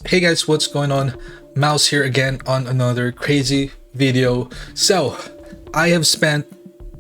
Hey guys, what's going on? Mouse here again on another crazy video. So, I have spent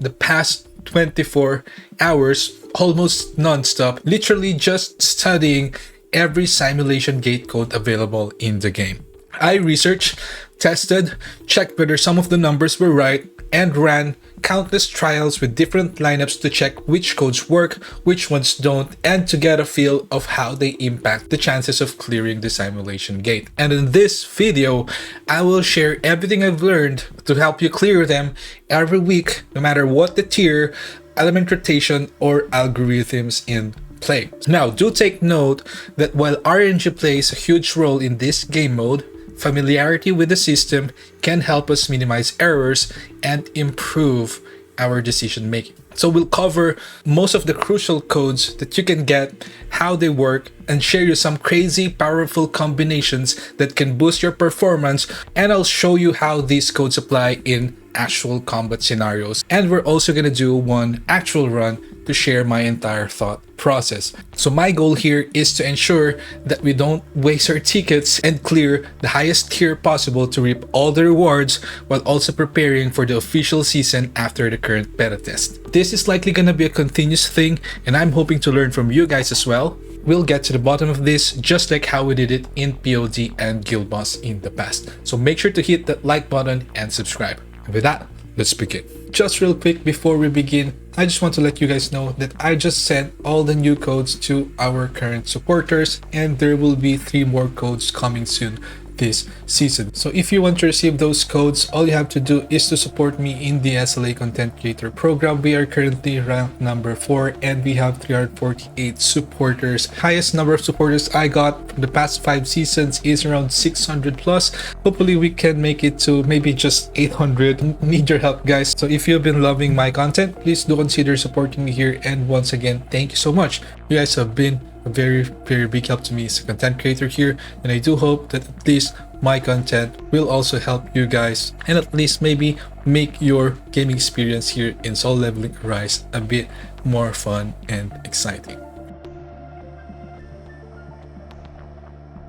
the past 24 hours almost non-stop, literally just studying every simulation gate code available in the game. I researched, tested, checked whether some of the numbers were right, and ran countless trials with different lineups to check which codes work, which ones don't, and to get a feel of how they impact the chances of clearing the simulation gate. And in this video, I will share everything I've learned to help you clear them every week, no matter what the tier, element rotation, or algorithms in play. Now, do take note that while RNG plays a huge role in this game mode, familiarity with the system can help us minimize errors and improve our decision making. So we'll cover most of the crucial codes that you can get, how they work, and share you some crazy powerful combinations that can boost your performance, and I'll show you how these codes apply in actual combat scenarios. And we're also gonna do one actual run to share my entire thought process. So my goal here is to ensure that we don't waste our tickets and clear the highest tier possible to reap all the rewards while also preparing for the official season after the current beta test. This is likely gonna be a continuous thing, and I'm hoping to learn from you guys as well. We'll get to the bottom of this just like how we did it in POD and Guild Boss in the past. So make sure to hit that like button and subscribe. And with that, let's begin. Just real quick before we begin, I just want to let you guys know that I just sent all the new codes to our current supporters, and there will be 3 more codes coming soon this season. So if you want to receive those codes, all you have to do is to support me in the SLA Content Creator Program. We are currently ranked number 4 and we have 348 supporters. Highest number of supporters I got from the past 5 seasons is around 600 plus. Hopefully we can make it to maybe just 800. Need your help, guys. So if you've been loving my content, please do consider supporting me here, and once again, thank you so much. You guys have been a very big help to me as a content creator here, and I do hope that at least my content will also help you guys and at least maybe make your gaming experience here in Soul Leveling Rise a bit more fun and exciting.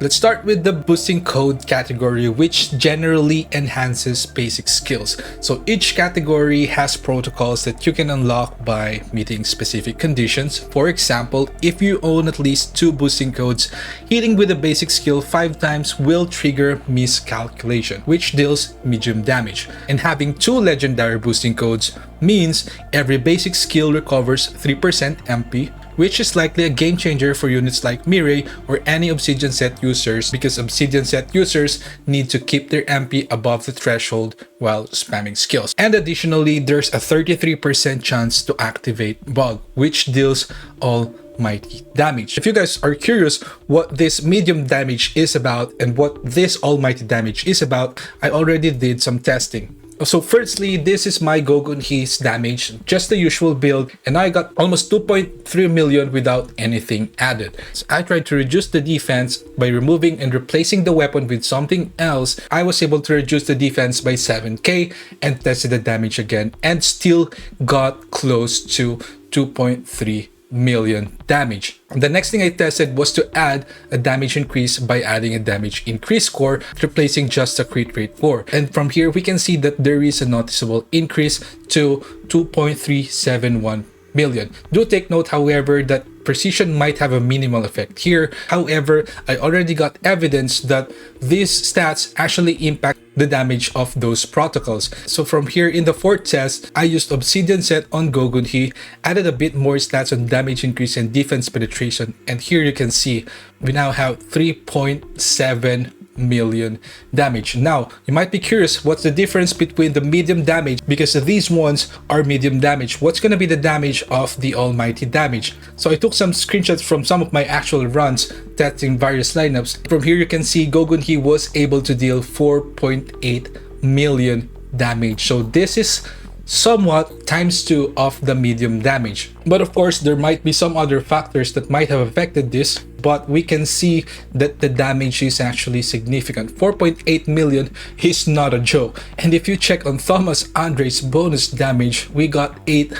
Let's start with the boosting code category, which generally enhances basic skills. So each category has protocols that you can unlock by meeting specific conditions. For example, if you own at least 2 boosting codes, hitting with a basic skill 5 times will trigger miscalculation, which deals medium damage. And having 2 legendary boosting codes means every basic skill recovers 3% MP, which is likely a game changer for units like Mirai or any Obsidian set users, because Obsidian set users need to keep their MP above the threshold while spamming skills. And additionally, there's a 33% chance to activate Bug, which deals almighty damage. If you guys are curious what this medium damage is about and what this almighty damage is about, I already did some testing. So firstly, this is my Gogunhi's damage, just the usual build, and I got almost 2.3 million without anything added. So I tried to reduce the defense by removing and replacing the weapon with something else. I was able to reduce the defense by 7k and tested the damage again and still got close to 2.3 million damage. The next thing I tested was to add a damage increase by adding a damage increase score, replacing just a crit rate 4. And from here we can see that there is a noticeable increase to 2.371 million. Do take note, however, that precision might have a minimal effect here. However, I already got evidence that these stats actually impact the damage of those protocols. So from here in the 4th test, I used Obsidian set on Gogunhi, added a bit more stats on damage increase and defense penetration, and here you can see we now have 3.7 million damage. Now, you might be curious what's the difference between the medium damage, because these ones are medium damage. What's going to be the damage of the almighty damage? So I took some screenshots from some of my actual runs testing various lineups. From here you can see Gogunhi was able to deal 4.8 million damage. So this is somewhat times 2 of the medium damage. But of course, there might be some other factors that might have affected this, but we can see that the damage is actually significant. 4.8 million is not a joke. And if you check on Thomas Andre's bonus damage, we got 8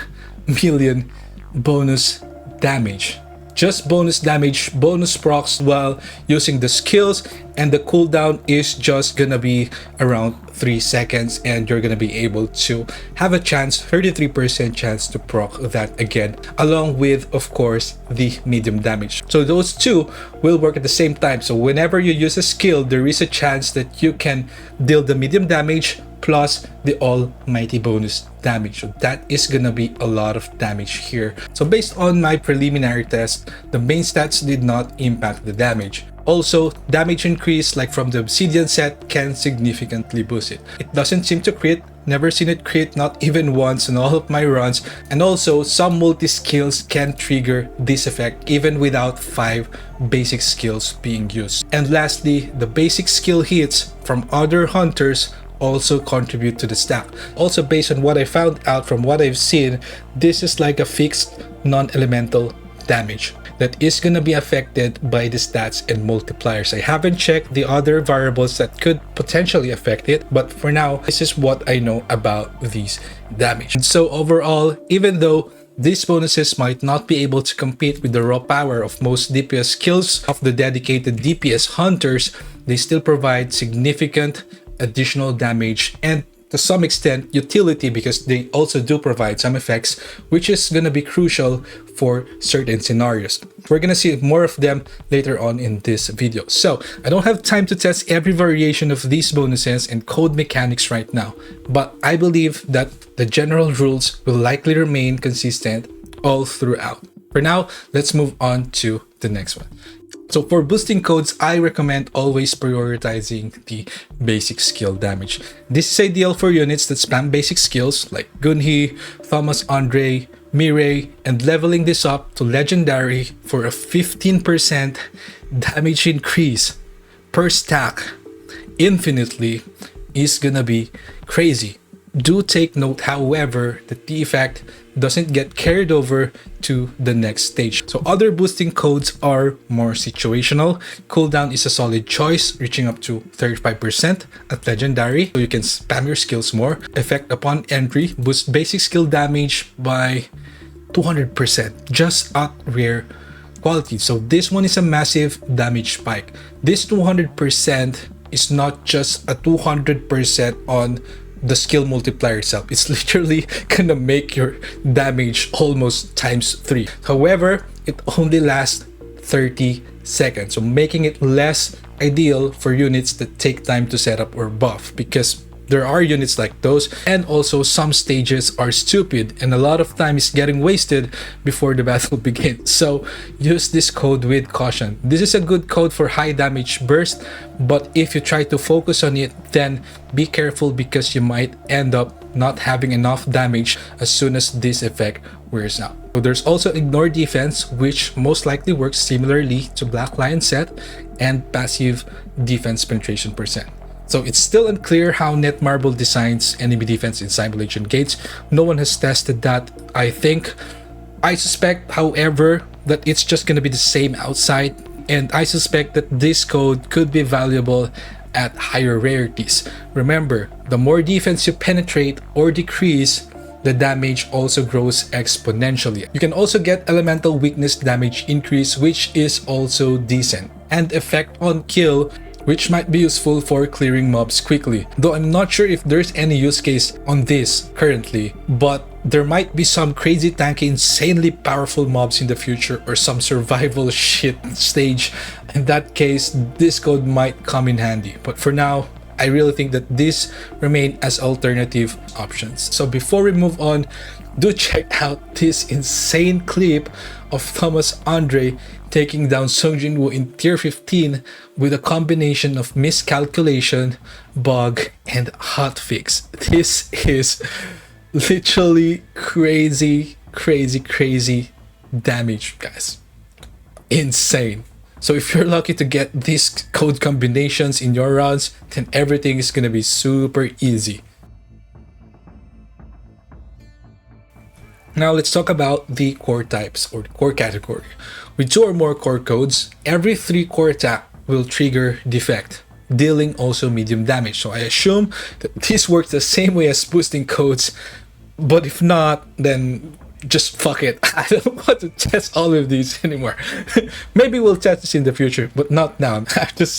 million bonus damage. just bonus damage, bonus procs while using the skills, and the cooldown is just gonna be around 3 seconds, and you're gonna be able to have a chance, 33% chance to proc that again, along with of course the medium damage. So those two will work at the same time. So whenever you use a skill, there is a chance that you can deal the medium damage plus the almighty bonus damage. So that is gonna be a lot of damage here. So based on my preliminary test, the main stats did not impact the damage. Also, damage increase like from the obsidian set can significantly boost it. It doesn't seem to crit, never seen it crit, not even once in all of my runs. And also, some multi-skills can trigger this effect even without 5 basic skills being used. And lastly, the basic skill hits from other hunters also contribute to the stack. Also, based on what I found out from what I've seen, this is like a fixed non-elemental damage that is going to be affected by the stats and multipliers. I haven't checked the other variables that could potentially affect it, but for now, this is what I know about these damage. And so overall, even though these bonuses might not be able to compete with the raw power of most DPS skills of the dedicated DPS hunters, they still provide significant additional damage and to some extent utility, because they also do provide some effects which is going to be crucial for certain scenarios. We're going to see more of them later on in this video. So I don't have time to test every variation of these bonuses and code mechanics right now, but I believe that the general rules will likely remain consistent all throughout. For now, let's move on to the next one. So for boosting codes, I recommend always prioritizing the basic skill damage. This is ideal for units that spam basic skills like Gunhi, Thomas Andre, Mireille, and leveling this up to legendary for a 15% damage increase per stack infinitely is gonna be crazy. Do take note, however, that the effect doesn't get carried over to the next stage. So other boosting codes are more situational. Cooldown is a solid choice, reaching up to 35% at legendary, so you can spam your skills more. Effect upon entry boosts basic skill damage by 200% just at rare quality. So this one is a massive damage spike. This 200% is not just a 200% on the skill multiplier itself. It's literally gonna make your damage almost times 3. However, it only lasts 30 seconds, so making it less ideal for units that take time to set up or buff, because there are units like those, and also some stages are stupid and a lot of time is getting wasted before the battle begins. So use this code with caution. This is a good code for high damage burst, but if you try to focus on it, then be careful, because you might end up not having enough damage as soon as this effect wears out. So there's also ignore defense, which most likely works similarly to Black Lion set, and passive defense penetration percent. So it's still unclear how Netmarble designs enemy defense in Simulation Gates. No one has tested that, I think. I suspect, however, that it's just going to be the same outside, and I suspect that this code could be valuable at higher rarities. Remember, the more defense you penetrate or decrease, the damage also grows exponentially. You can also get elemental weakness damage increase, which is also decent, and effect on kill, which might be useful for clearing mobs quickly. Though I'm not sure if there's any use case on this currently, but there might be some crazy tanky, insanely powerful mobs in the future, or some survival shit stage. In that case, this code might come in handy. But for now, I really think that these remain as alternative options. So before we move on, do check out this insane clip of Thomas Andre taking down Sung Jin Woo in tier 15 with a combination of miscalculation, bug, and hotfix. This is literally crazy damage, guys. Insane. So if you're lucky to get these code combinations in your rounds, then everything is gonna be super easy. Now let's talk about the core types, or the core category. With 2 or more core codes, every 3 core attack will trigger defect, dealing also medium damage. So I assume that this works the same way as boosting codes, but if not, then just fuck it. I don't want to test all of these anymore. Maybe we'll test this in the future, but not now.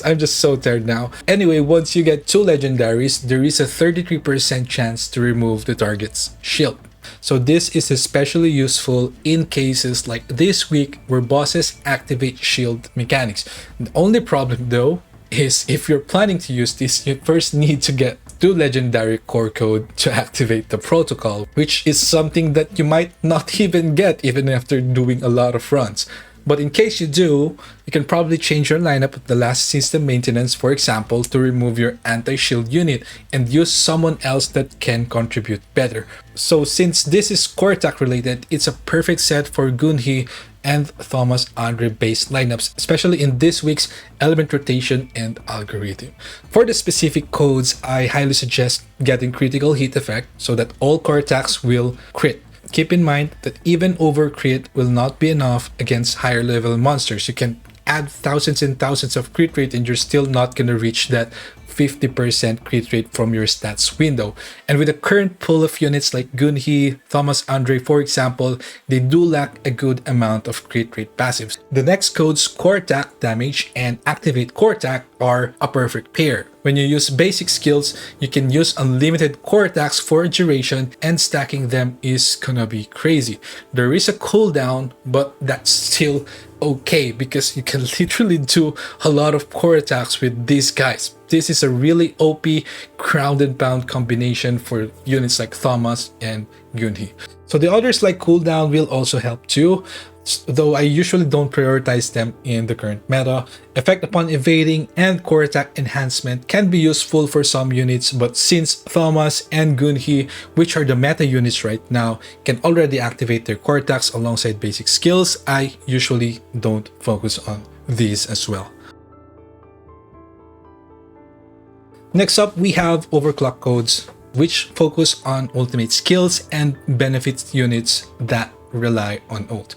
I'm just so tired now. Anyway, once you get 2 legendaries, there is a 33% chance to remove the target's shield. So this is especially useful in cases like this week where bosses activate shield mechanics. The only problem though is if you're planning to use this, you first need to get 2 legendary core code to activate the protocol, which is something that you might not even get even after doing a lot of runs. But in case you do, you can probably change your lineup at the last system maintenance, for example, to remove your anti-shield unit and use someone else that can contribute better. So since this is core attack related, it's a perfect set for Gunhi and Thomas Andre based lineups, especially in this week's element rotation and algorithm. For the specific codes, I highly suggest getting critical hit effect so that all core attacks will crit. Keep in mind that even over crit will not be enough against higher level monsters. You can add thousands and thousands of crit rate and you're still not gonna reach that 50% crit rate from your stats window. And with the current pool of units like Gunhi, Thomas Andre, for example, they do lack a good amount of crit rate passives. The next codes, core attack damage and activate core attack, are a perfect pair. When you use basic skills, you can use unlimited core attacks for a duration, and stacking them is gonna be crazy. There is a cooldown, but that's still okay because you can literally do a lot of core attacks with these guys. This is a really OP ground and pound combination for units like Thomas and Gunhi. So the others like cooldown will also help too, though I usually don't prioritize them in the current meta. Effect upon evading and core attack enhancement can be useful for some units, but since Thomas and Gunhi, which are the meta units right now, can already activate their core attacks alongside basic skills, I usually don't focus on these as well. Next up, we have overclock codes, which focus on ultimate skills and benefits units that rely on ult.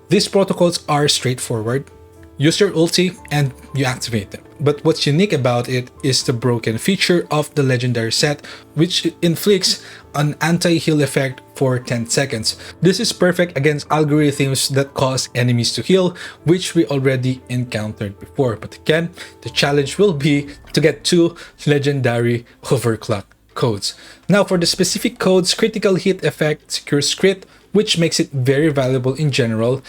These protocols are straightforward. Use your ulti and you activate them. But what's unique about it is the broken feature of the legendary set, which inflicts an anti-heal effect for 10 seconds. This is perfect against algorithms that cause enemies to heal, which we already encountered before. But again, the challenge will be to get 2 legendary overclock codes. Now for the specific codes, critical hit effect secures crit, which makes it very valuable in general.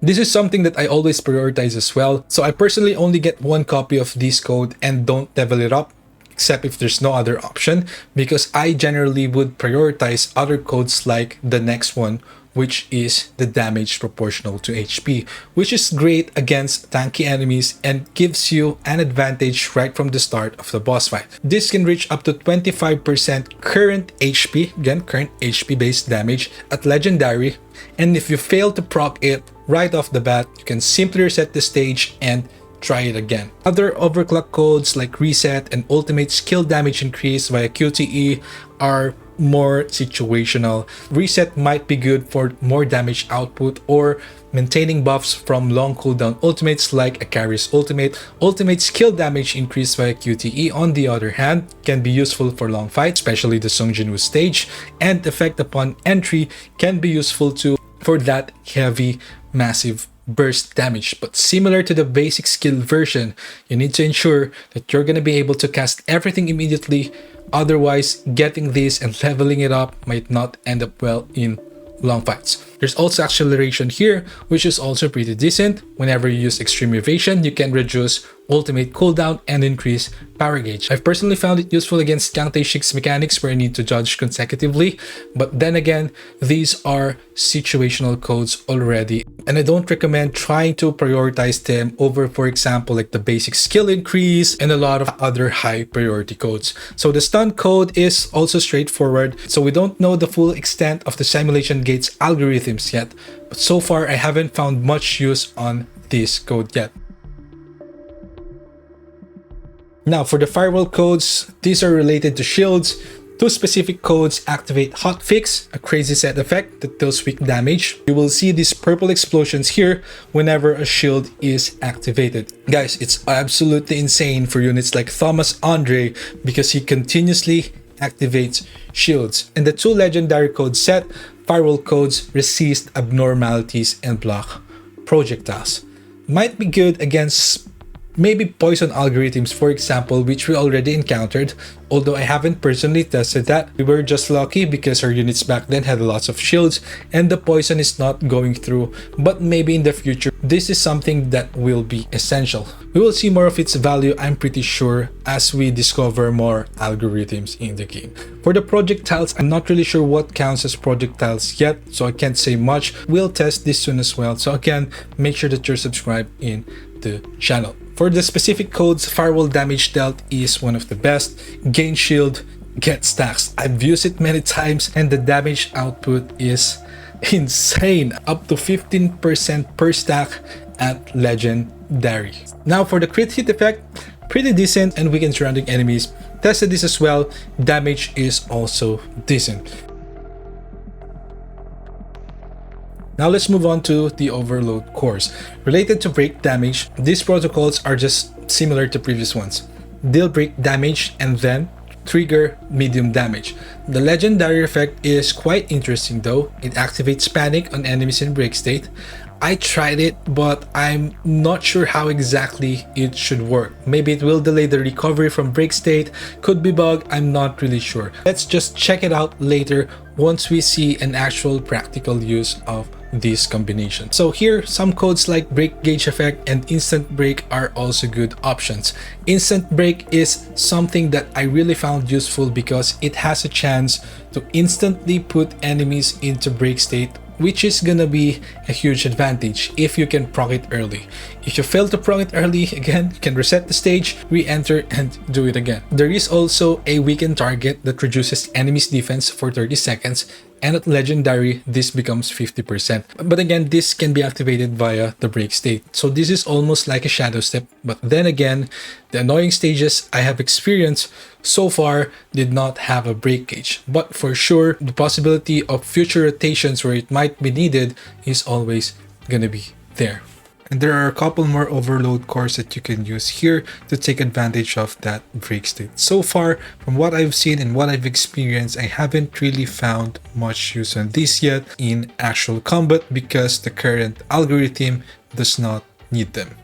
This is something that I always prioritize as well, so I personally only get 1 copy of this code and don't level it up, except if there's no other option, because I generally would prioritize other codes like the next one, which is the damage proportional to HP, which is great against tanky enemies and gives you an advantage right from the start of the boss fight. This can reach up to 25% current HP, again current HP based damage at legendary, and if you fail to proc it right off the bat, you can simply reset the stage and try it again. Other overclock codes like reset and ultimate skill damage increase via QTE are more situational. Reset might be good for more damage output or maintaining buffs from long cooldown ultimates like a carrier's ultimate. Ultimate skill damage increase via QTE, on the other hand, can be useful for long fights, especially the Sung Jinwoo stage, and effect upon entry can be useful too for that heavy, massive burst damage. But similar to the basic skill version, you need to ensure that you're going to be able to cast everything immediately. Otherwise, getting this and leveling it up might not end up well in long fights. There's also acceleration here, which is also pretty decent. Whenever you use extreme evasion, you can reduce ultimate cooldown and increase power gauge. I've personally found it useful against Kang Tae-shik's mechanics where I need to judge consecutively, but then again, these are situational codes already, and I don't recommend trying to prioritize them over, for example, like the basic skill increase and a lot of other high priority codes. So the stun code is also straightforward, so we don't know the full extent of the simulation gates algorithms yet, but so far I haven't found much use on this code yet. Now for the firewall codes, these are related to shields. 2 specific codes activate Hotfix, a crazy set effect that deals weak damage. You will see these purple explosions here whenever a shield is activated. Guys, it's absolutely insane for units like Thomas Andre because he continuously activates shields. And the 2 legendary code set, firewall codes resist abnormalities and block projectiles. Might be good against maybe poison algorithms, for example, which we already encountered, although I haven't personally tested that. We were just lucky because our units back then had lots of shields and the poison is not going through, but maybe in the future this is something that will be essential. We will see more of its value, I'm pretty sure, as we discover more algorithms in the game. For the projectiles, I'm not really sure what counts as projectiles yet, so I can't say much. We'll test this soon as well, so again, make sure that you're subscribed in the channel. For the specific codes, firewall damage dealt is one of the best. Gain shield, get stacks. I've used it many times and the damage output is insane, up to 15% per stack at legendary. Now for the crit hit effect, pretty decent and weaken surrounding enemies. Tested this as well, damage is also decent. Now let's move on to the overload cores. Related to break damage, these protocols are just similar to previous ones. They'll break damage and then trigger medium damage. The legendary effect is quite interesting though. It activates panic on enemies in break state. I tried it, but I'm not sure how exactly it should work. Maybe it will delay the recovery from break state, could be bug, I'm not really sure. Let's just check it out later once we see an actual practical use of this combination. So here, some codes like break gauge effect and instant break are also good options. Instant break is something that I really found useful because it has a chance to instantly put enemies into break state, which is gonna be a huge advantage if you can proc it early. If you fail to proc it early, again, you can reset the stage, re-enter, and do it again. There is also a weakened target that reduces enemy's defense for 30 seconds, and at legendary, this becomes 50%. But again, this can be activated via the break state. So this is almost like a shadow step, but then again, the annoying stages I have experienced so far did not have a break gauge. But for sure, the possibility of future rotations where it might be needed is always gonna be there. And there are a couple more overload cores that you can use here to take advantage of that break state. So far, from what I've seen and what I've experienced, I haven't really found much use on this yet in actual combat because the current algorithm does not need them.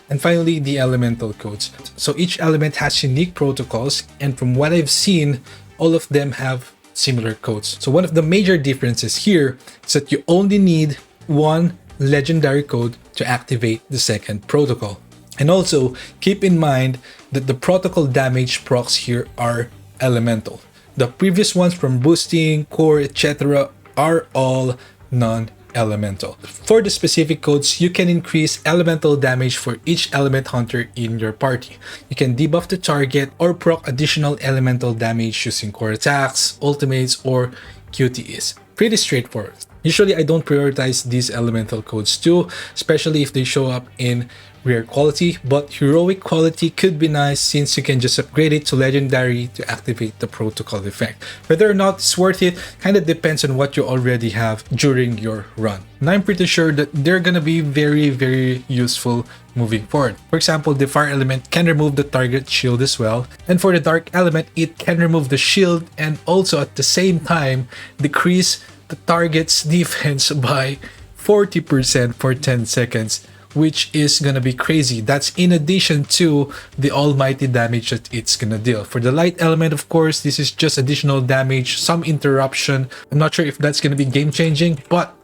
And finally, the elemental codes. So each element has unique protocols, and from what I've seen, all of them have similar codes. So one of the major differences here is that you only need one legendary code to activate the second protocol. And also keep in mind that the protocol damage procs here are elemental. The previous ones from boosting, core, etc. are all non-elemental. For the specific codes, you can increase elemental damage for each element hunter in your party. You can debuff the target or proc additional elemental damage using core attacks, ultimates, or QTEs. Pretty straightforward. Usually I don't prioritize these elemental codes too, especially if they show up in rare quality, but heroic quality could be nice since you can just upgrade it to legendary to activate the protocol effect. Whether or not it's worth it kind of depends on what you already have during your run. And I'm pretty sure that they're gonna be very useful moving forward. For example, the fire element can remove the target shield as well, and for the dark element, it can remove the shield and also at the same time decrease the target's defense by 40% for 10 seconds, which is gonna be crazy. That's in addition to the almighty damage that it's gonna deal. For the light element, of course, this is just additional damage, some interruption. I'm not sure if that's gonna be game changing, but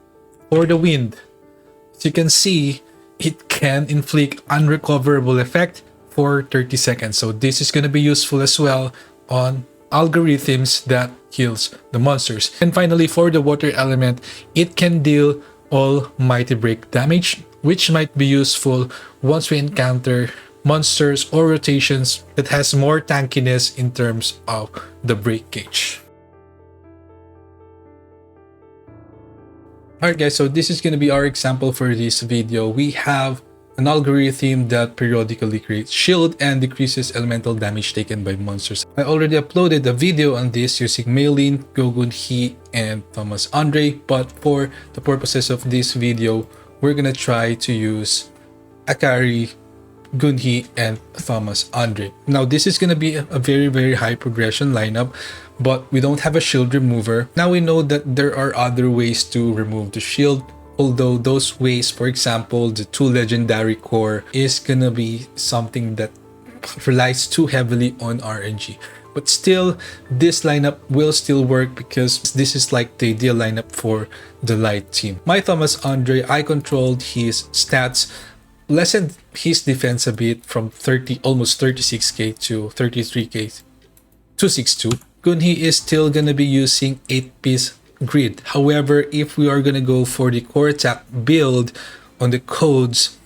for the wind, as you can see, it can inflict unrecoverable effect for 30 seconds. So this is gonna be useful as well on algorithms that heals the monsters. And finally, for the water element, it can deal almighty break damage, which might be useful once we encounter monsters or rotations that has more tankiness in terms of the break gauge. Alright guys, so this is going to be our example for this video. We have an algorithm that periodically creates shield and decreases elemental damage taken by monsters. I already uploaded a video on this using Maylin, Gogun Hee, and Thomas Andre, but for the purposes of this video, we're gonna try to use Akari, Gunhee, and Thomas Andre. Now this is gonna be a very high progression lineup, but we don't have a shield remover. Now we know that there are other ways to remove the shield, although those ways, for example, the 2 legendary core is gonna be something that relies too heavily on RNG. But still, this lineup will still work because this is like the ideal lineup for the light team. My Thomas Andre, I controlled his stats, lessened his defense a bit from 30, almost 36k to 33k, 262. Gunhi is still gonna be using 8-piece grid. However, if we are gonna go for the core attack build on the codes,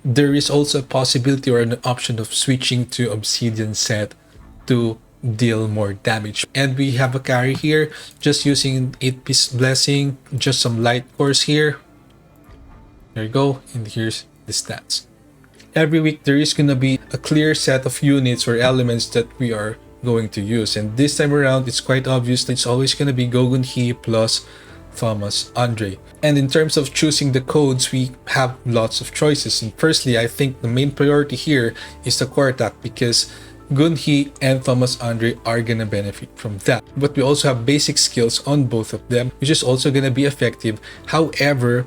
there is also a possibility or an option of switching to Obsidian set to deal more damage. And we have a carry here, just using 8-piece blessing, just some light cores here. There you go, and here's the stats. Every week there is gonna be a clear set of units or elements that we are going to use, and this time around it's quite obvious that it's always gonna be Gogunhee plus Thomas Andre. And in terms of choosing the codes, we have lots of choices. And firstly, I think the main priority here is the core attack, because Gunhee and Thomas Andre are gonna benefit from that. But we also have basic skills on both of them, which is also gonna be effective. However,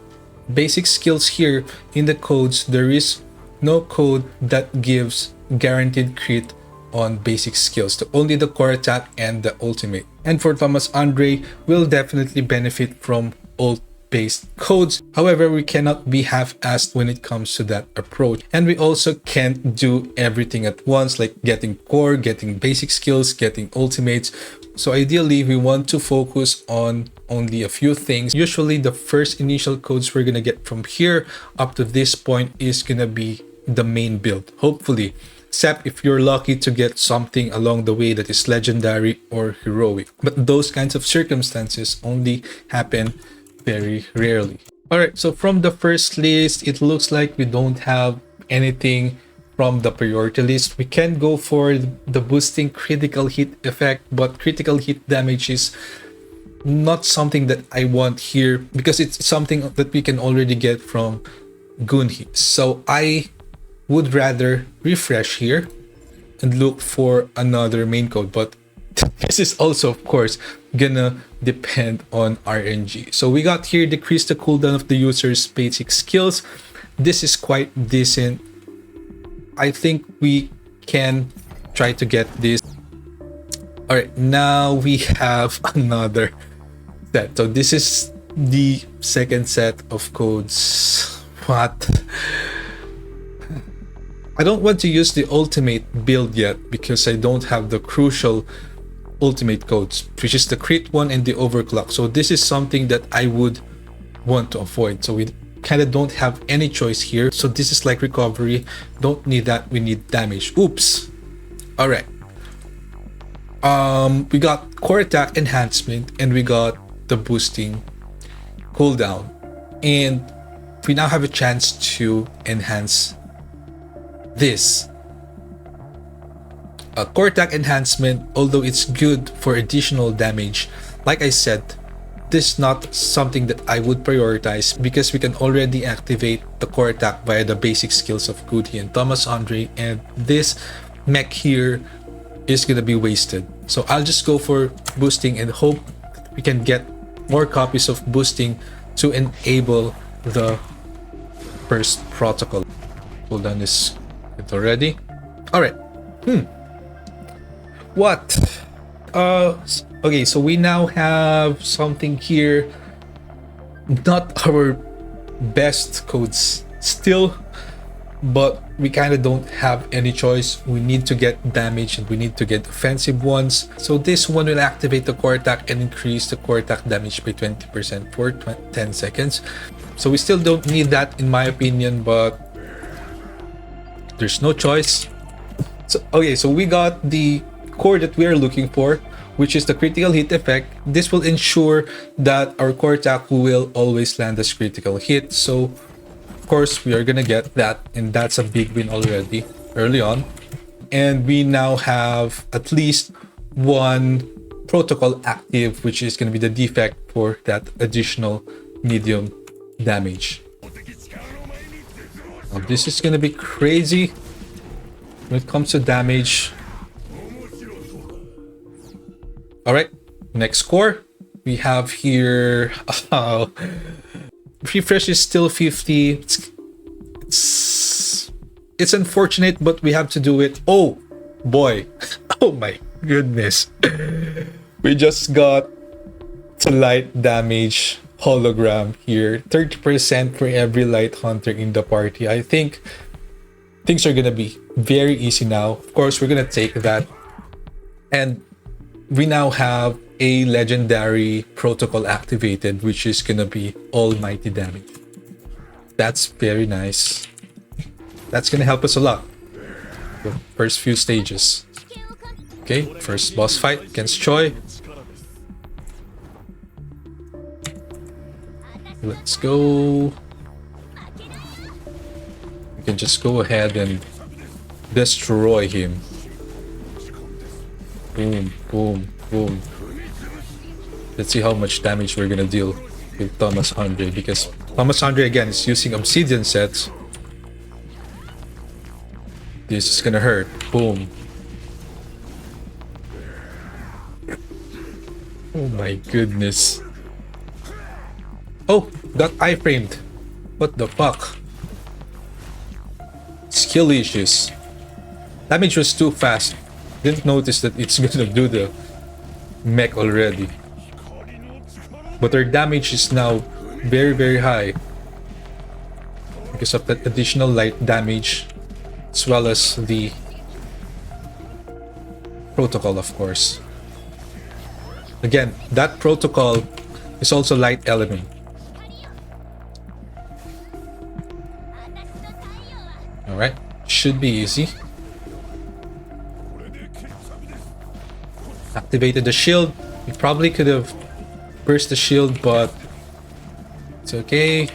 basic skills here in the codes, there is no code that gives guaranteed crit on basic skills, only the core attack and the ultimate. And for Thomas Andre, will definitely benefit from ult based codes. However, we cannot be half-assed when it comes to that approach. And we also can't do everything at once, like getting core, getting basic skills, getting ultimates. So ideally, we want to focus on only a few things. Usually the first initial codes we're gonna get from here up to this point is gonna be the main build, hopefully. Except if you're lucky to get something along the way that is legendary or heroic. But those kinds of circumstances only happen very rarely. Alright, so from the first list, it looks like we don't have anything from the priority list. We can go for the boosting critical hit effect, but critical hit damage is not something that I want here because it's something that we can already get from Gunhee. So I would rather refresh here and look for another main code, but this is also of course gonna depend on RNG. So we got here decrease the cooldown of the user's basic skills. This is quite decent. I think we can try to get this. All right, now we have another set. So this is the second set of codes. What? I don't want to use the ultimate build yet because I don't have the crucial ultimate codes, which is the crit one and the overclock. So this is something that I would want to avoid. So we kind of don't have any choice here. So this is like recovery. Don't need that. We need damage. Oops. All right. We got core attack enhancement and we got the boosting cooldown, and we now have a chance to enhance this. A core attack enhancement, although it's good for additional damage, like I said, this is not something that I would prioritize because we can already activate the core attack via the basic skills of Gunhee and Thomas Andre, and this mech here is gonna be wasted. So I'll just go for boosting and hope we can get more copies of boosting to enable the first protocol. Hold on, this it already. All right. What? Okay, so we now have something here. Not our best codes still, but we kind of don't have any choice. We need to get damage and we need to get offensive ones. So this one will activate the core attack and increase the core attack damage by 20% for 10 seconds. So we still don't need that in my opinion, but there's no choice. So okay, so we got the core that we are looking for, which is the critical hit effect. This will ensure that our core attack will always land as critical hit. So of course we are gonna get that, and that's a big win already early on. And we now have at least one protocol active, which is gonna be the defect for that additional medium damage. Now this is gonna be crazy when it comes to damage. Alright, next core. We have here... refresh is still 50. It's unfortunate, but we have to do it. Oh boy. Oh my goodness. We just got to light damage hologram here. 30% for every light hunter in the party. I think things are gonna be very easy now. Of course, we're gonna take that. And we now have a legendary protocol activated, which is gonna be almighty damage. That's very nice. That's gonna help us a lot. The first few stages. Okay, first boss fight against Choi. Let's go. We can just go ahead and destroy him. Boom, boom, boom. Let's see how much damage we're gonna deal with Thomas Andre, because Thomas Andre again is using obsidian sets. This is gonna hurt. Boom. Oh my goodness. Oh, got iframed. What the fuck? Skill issues. Damage was too fast. Didn't notice that it's gonna do the mech already. But our damage is now very, very high because of that additional light damage, as well as the protocol, of course. Again, that protocol is also light element. Alright, should be easy. Activated the shield. We probably could have burst the shield, but it's okay.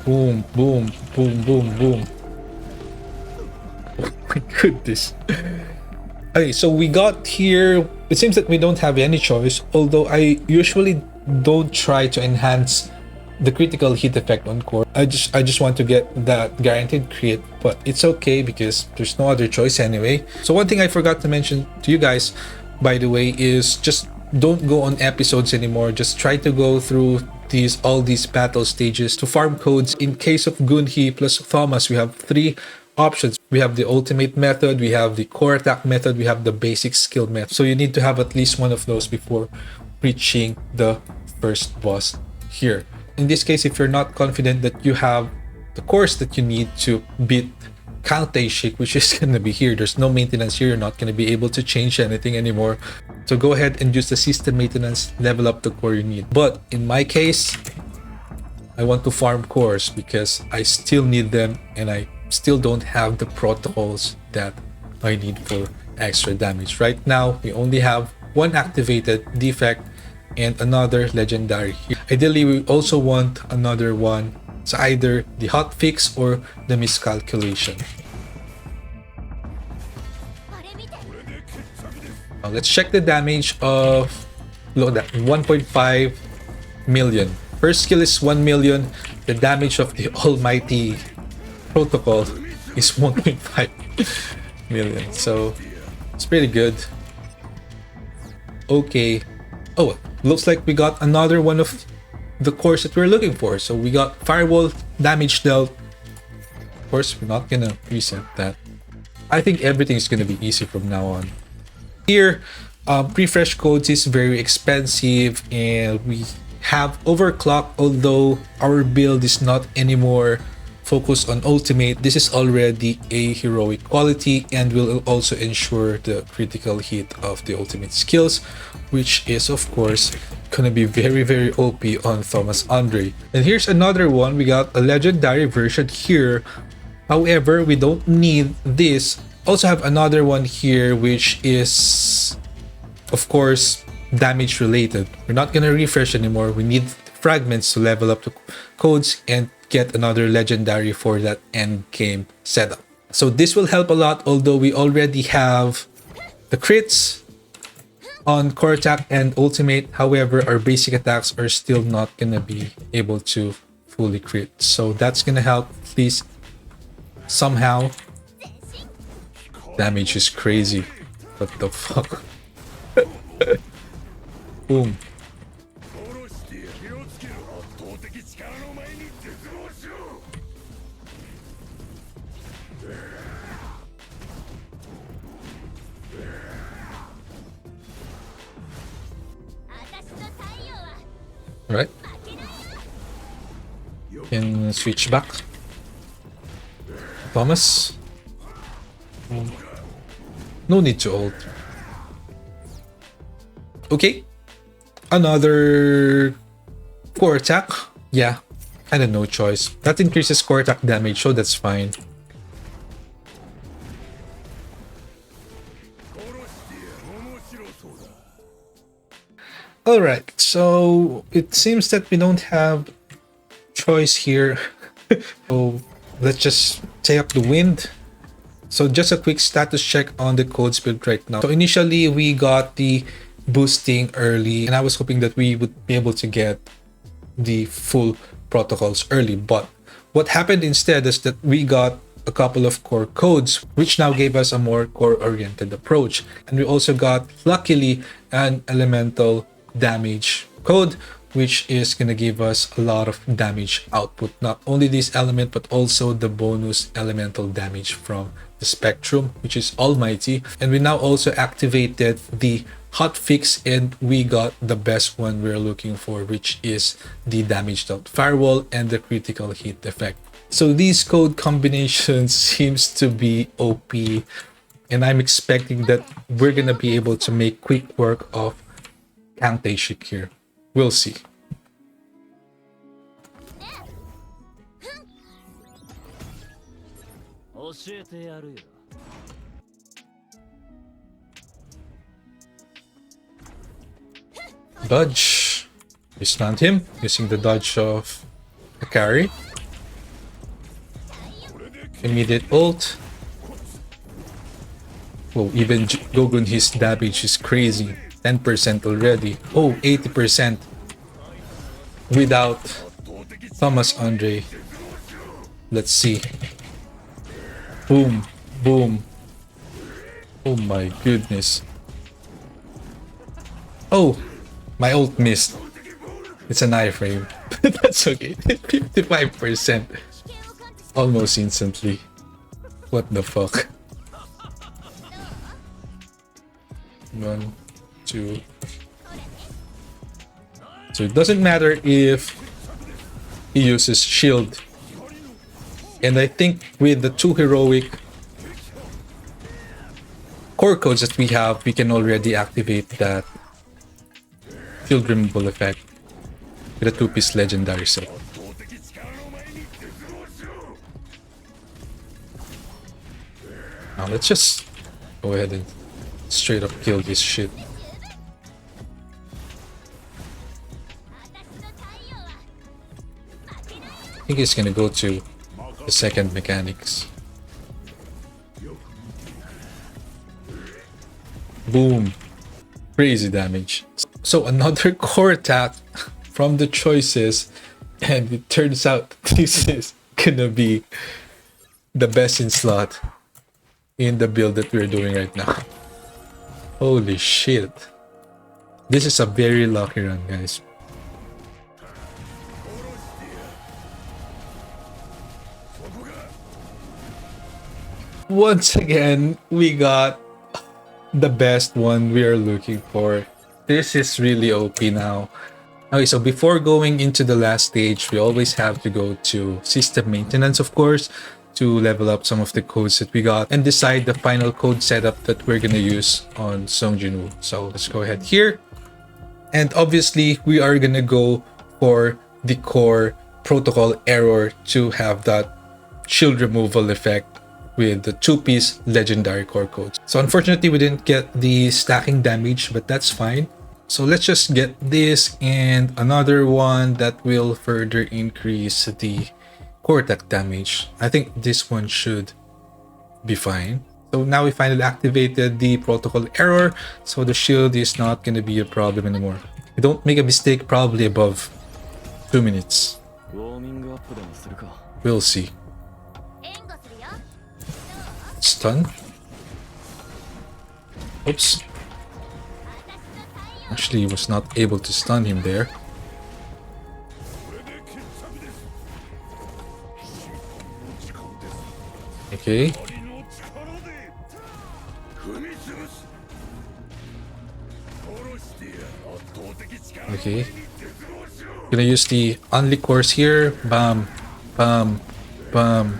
Boom, boom, boom, boom, boom. Oh my goodness. Okay, so we got here. It seems that we don't have any choice, although I usually don't try to enhance the critical hit effect on core. I just want to get that guaranteed crit, but it's okay because there's no other choice anyway. So one thing I forgot to mention to you guys, by the way, is just don't go on episodes anymore. Just try to go through all these battle stages to farm codes. In case of Gunhi plus Thomas, we have 3 options. We have the ultimate method, we have the core attack method, we have the basic skill method. So you need to have at least one of those before reaching the first boss here. In this case, if you're not confident that you have the cores that you need to beat Count Shik, which is going to be here, there's no maintenance here, you're not going to be able to change anything anymore. So go ahead and use the system maintenance, level up the core you need. But in my case, I want to farm cores because I still need them and I still don't have the protocols that I need for extra damage. Right now, we only have one activated defect and another legendary here. Ideally, we also want another one. It's either the hotfix or the miscalculation. Now let's check the damage of, look at that, 1.5 million. First skill is 1 million. The damage of the almighty protocol is 1.5 million. So it's pretty good. Okay. Oh, looks like we got another one of the cores that we're looking for. So we got firewall damage dealt. Of course, we're not gonna reset that. I think everything is gonna be easy from now on. Here, refresh codes is very expensive, and we have overclock. Although our build is not anymore focused on ultimate, this is already a heroic quality and will also ensure the critical hit of the ultimate skills, which is of course gonna be very, very OP on Thomas Andre. And here's another one. We got a legendary version here. However, we don't need this. Also have another one here, which is of course damage related. We're not gonna refresh anymore. We need fragments to level up the codes and get another legendary for that end game setup. So this will help a lot, although we already have the crits on core attack and ultimate. However, our basic attacks are still not gonna be able to fully crit. So that's gonna help at least somehow. Damage is crazy. What the fuck? Boom. Right. Can switch back. Thomas. No need to ult. Okay. Another core attack. Yeah. Kinda no choice. That increases core attack damage, so that's fine. Alright, so it seems that we don't have choice here. So let's just take up the wind. So just a quick status check on the codes build right now. So initially we got the boosting early, and I was hoping that we would be able to get the full protocols early, but what happened instead is that we got a couple of core codes, which now gave us a more core-oriented approach. And we also got, luckily, an elemental damage code, which is going to give us a lot of damage output. Not only this element, but also the bonus elemental damage from the Spectrum, which is almighty. And we now also activated the hotfix, and we got the best one we're looking for, which is the damaged out firewall and the critical hit effect. So these code combinations seems to be OP, and I'm expecting that we're gonna be able to make quick work of Kangtae-shik here. We'll see. Dodge. We stunned him using the dodge of a carry. Immediate ult. Oh, even Gogun, his damage is crazy. 10% already. Oh, 80% without Thomas Andre. Let's see. Boom, boom. Oh my goodness. Oh, my ult missed. It's an iframe. That's okay. 55%. Almost instantly. What the fuck? 1, 2. So it doesn't matter if he uses shield. And I think with the 2 heroic core codes that we have, we can already activate that shield removal effect with a 2-piece legendary set. Now let's just go ahead and straight up kill this shit. I think he's gonna go to the second mechanics. Boom. Crazy damage. So another core attack from the choices, and it turns out this is gonna be the best in slot in the build that we're doing right now. Holy shit. This is a very lucky run, guys. Once again, we got the best one we are looking for. This is really OP now. Okay, so before going into the last stage, we always have to go to system maintenance, of course, to level up some of the codes that we got and decide the final code setup that we're gonna use on Song Jinwoo. So let's go ahead here. And obviously, we are gonna go for the core protocol error to have that shield removal effect with the 2-piece legendary core codes. So unfortunately, we didn't get the stacking damage, but that's fine. So let's just get this and another one that will further increase the core attack damage. I think this one should be fine. So now we finally activated the protocol error, so the shield is not going to be a problem anymore. If you don't make a mistake, probably above 2 minutes. We'll see. Stun. Oops. Actually, was not able to stun him there. Okay. Okay. Gonna use the only course here. Bam. Bam. Bam.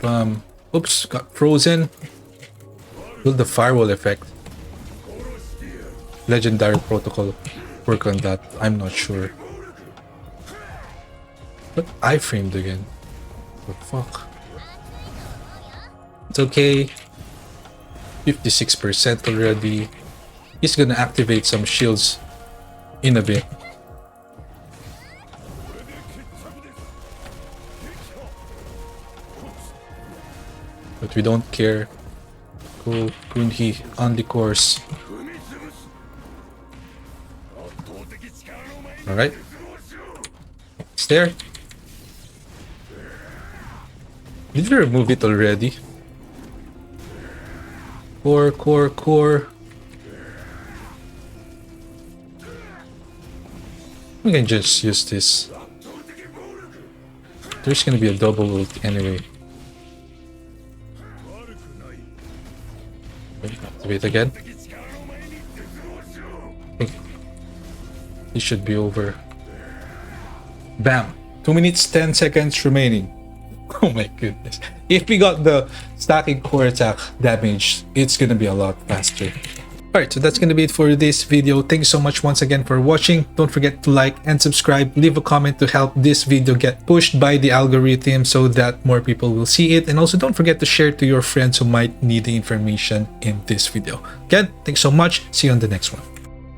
Bam. Oops, got frozen. Will the firewall effect? Legendary protocol work on that? I'm not sure. But I framed again. What the fuck? It's okay. 56% already. He's gonna activate some shields in a bit. But we don't care. Go Kunhi on the course. Alright. It's there. Did we remove it already? Core. We can just use this. There's gonna be a double ult anyway. Activate again. This should be over. Bam! 2 minutes 10 seconds remaining. Oh my goodness. If we got the stacking core attack damage, it's gonna be a lot faster. Alright, so that's gonna be it for this video. Thank you so much once again for watching. Don't forget to like and subscribe. Leave a comment to help this video get pushed by the algorithm so that more people will see it. And also don't forget to share to your friends who might need the information in this video. Again, thanks so much. See you on the next one.